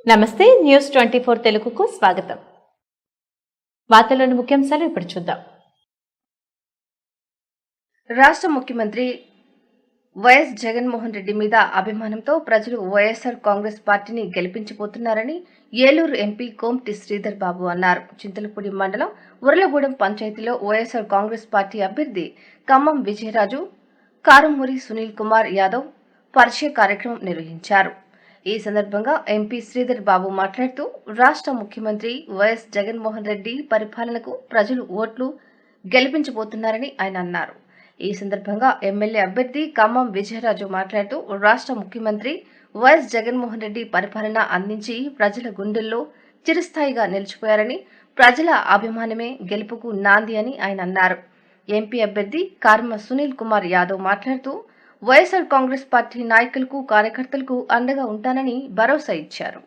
నమస్తే న్యూస్ 24 తెలుగుకు స్వాగతం. వార్తల్లోని ముఖ్యాంశాలు ఇప్పుడు చూద్దాం. రాష్ట్ర ముఖ్యమంత్రి వైఎస్ జగన్మోహన్ రెడ్డి మీద అభిమానంతో ప్రజలు వైఎస్ఆర్ కాంగ్రెస్ పార్టీని గెలిపించబోతున్నారని ఏలూరు ఎంపీ కోమటి శ్రీధర్ బాబు అన్నారు. చింతలపూడి మండలం ఉరలగూడెం పంచాయతీలో వైఎస్ఆర్ కాంగ్రెస్ పార్టీ అభ్యర్థి ఖమ్మం విజయరాజు, కారుమూరి సునీల్ కుమార్ యాదవ్ పరిచయ కార్యక్రమం నిర్వహించారు. ఈ సందర్భంగా ఎంపీ శ్రీధర్ బాబు మాట్లాడుతూ రాష్ట్ర ముఖ్యమంత్రి వైఎస్ జగన్మోహన్ రెడ్డి పరిపాలనకు ప్రజలు ఓట్లు గెలిపించబోతున్నారని ఆయన అన్నారు. ఈ సందర్భంగా ఎమ్మెల్యే అభ్యర్థి ఖమ్మం విజయరాజు మాట్లాడుతూ రాష్ట్ర ముఖ్యమంత్రి వైఎస్ జగన్మోహన్ రెడ్డి పరిపాలన అందించి ప్రజల గుండెల్లో చిరస్థాయిగా నిలిచిపోయారని, ప్రజల అభిమానమే గెలుపుకు నాంది అని ఆయన అన్నారు. ఎంపీ అభ్యర్థి కారుమూరి సునీల్ కుమార్ యాదవ్ మాట్లాడుతూ వైఎస్ఆర్ కాంగ్రెస్ పార్టీ నాయకులకు, కార్యకర్తలకు అండగా ఉంటానని భరోసా ఇచ్చారు.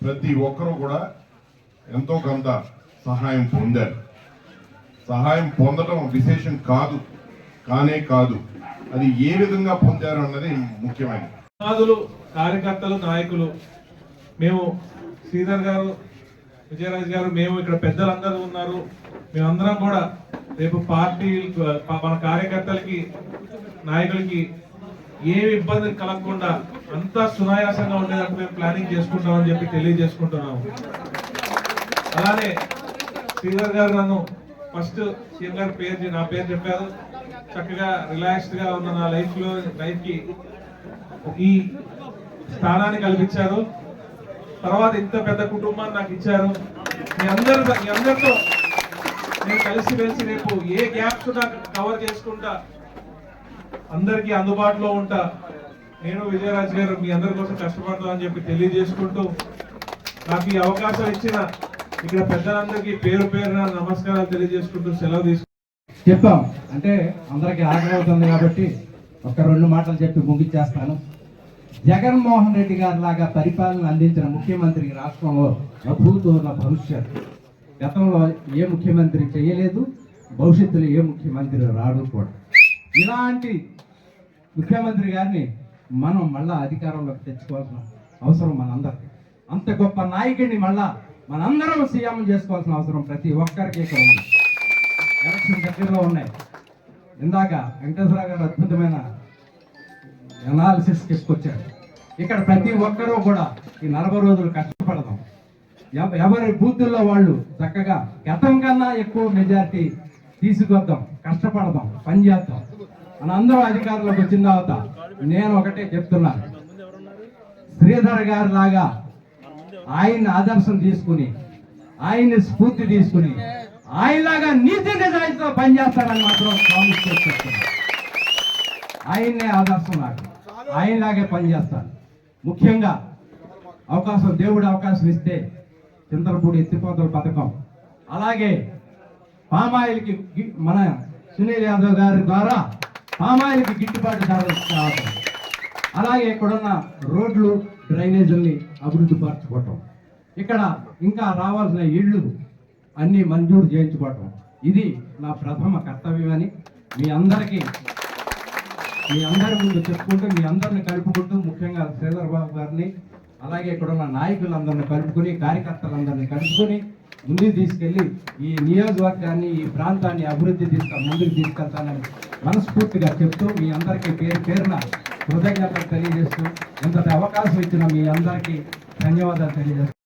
ప్రతి ఒక్కరూ కూడా ఎంతో కొంత సహాయం పొందారు. సహాయం పొందడం విశేషం కాదు, కాదు అది ఏ విధంగా పొందారు అన్నది ముఖ్యమైనది. కార్యకర్తలు, నాయకులు, మేము శ్రీధర్ గారు, విజయరాజ్ గారు, మేము ఇక్కడ పెద్దలందరూ ఉన్నారు. మేమందరం కూడా రేపు పార్టీ మన కార్యకర్తలకి, నాయకులకి ఏమి ఇబ్బంది కలగకుండా అంతా సునాయాసంగా ఉండేటట్టు మేము ప్లానింగ్ చేసుకుంటామని చెప్పి తెలియజేసుకుంటున్నాము. అలానే శ్రీధర్ గారు నన్ను ఫస్ట్ సీఎం గారు నా పేరు చెప్పారు. చక్కగా రిలాక్స్డ్ గా ఉన్న నా లైఫ్ కి ఈ స్థానాన్ని కల్పించారు. తర్వాత ఇంత పెద్ద కుటుంబాన్ని నాకు ఇచ్చారు. మీ అందరితో నేను కలిసి రేపు ఏ గ్యాప్స్ నాకు కవర్ చేసుకుంటా అందరికీ అందుబాటులో ఉంటా. నేను విజయరాజ్ గారు మీ అందరి కోసం కష్టపడతామని చెప్పి తెలియజేసుకుంటూ నాకు ఈ అవకాశం ఇచ్చిన ఇక్కడ పెద్దలందరికీ పేరు పేరున నమస్కారాలు తెలియజేసుకుంటూ సెలవు చెప్పాం. అంటే అందరికి ఆగ్రహం అవుతుంది కాబట్టి ఒక 2 మాటలు చెప్పి ముగించేస్తాను. జగన్మోహన్ రెడ్డి గారి లాగా పరిపాలన అందించిన ముఖ్యమంత్రి రాష్ట్రంలో భూతూర్ల భవిష్యత్తు. గతంలో ఏ ముఖ్యమంత్రి చేయలేదు, భవిష్యత్తులో ఏ ముఖ్యమంత్రి రాడు కూడా. ఇలాంటి ముఖ్యమంత్రి గారిని మనం మళ్ళా అధికారంలోకి తెచ్చుకోవాల్సిన అవసరం మనందరికీ. అంత గొప్ప నాయకుడిని మళ్ళా మనందరం సీఎం చేసుకోవాల్సిన అవసరం ప్రతి ఒక్కరికి ఇక్కడ ఉంది. ఎలక్షన్ దగ్గరలో ఉన్నాయి. ఇందాక వెంకటేశ్వర గారు అద్భుతమైన అనాలిసిస్ చెప్పుకొచ్చారు. ఇక్కడ ప్రతి ఒక్కరూ కూడా ఈ 40 రోజులు కష్టపడదాం. ఎవరి బూతుల్లో వాళ్ళు చక్కగా గతం కన్నా ఎక్కువ మెజారిటీ తీసుకొద్దాం, కష్టపడదాం, పనిచేద్దాం. మన అందరూ అధికారంలోకి వచ్చిన తర్వాత నేను ఒకటే చెప్తున్నాను, శ్రీధర్ గారి లాగా ఆయన్ని ఆదర్శం తీసుకుని, ఆయన్ని స్ఫూర్తి తీసుకుని, ఆయనలాగా నీతి నిజాయితీతో పనిచేస్తారని మాత్రం ప్రామిస్ చేస్తున్నాను. ఆయన్నే ఆదర్శం నాకు, ఆయనలాగే పనిచేస్తాను. ముఖ్యంగా దేవుడు అవకాశం ఇస్తే చింతలపూడి ఎత్తిపోతల పథకం, అలాగే పామాయిల్కి మన సునీల్ యాదవ్ గారి ద్వారా పామాయిల్కి గిట్టుబాటు ధరలు కావటం, అలాగే ఇక్కడున్న రోడ్లు, డ్రైనేజీల్ని అభివృద్ధి పరచుకోవటం, ఇక్కడ ఇంకా రావాల్సిన ఇళ్ళు అన్నీ మంజూరు చేయించుకోవటం, ఇది నా ప్రథమ కర్తవ్యమని మీ అందరి ముందు చెప్పుకుంటూ, మీ అందరిని కలుపుకుంటూ, ముఖ్యంగా శ్రీధర్ బాబు గారిని, అలాగే ఇక్కడ ఉన్న నాయకులందరినీ కలుపుకొని, కార్యకర్తలందరినీ కలుపుకొని ముందుకు తీసుకెళ్లి ఈ నియోజకవర్గాన్ని, ఈ ప్రాంతాన్ని అభివృద్ధి ముందుకు తీసుకెళ్తానని మనస్ఫూర్తిగా చెప్తూ మీ అందరికీ పేరున కృతజ్ఞతలు తెలియజేస్తూ ఇంతటి అవకాశం ఇచ్చిన మీ అందరికీ ధన్యవాదాలు తెలియజేస్తూ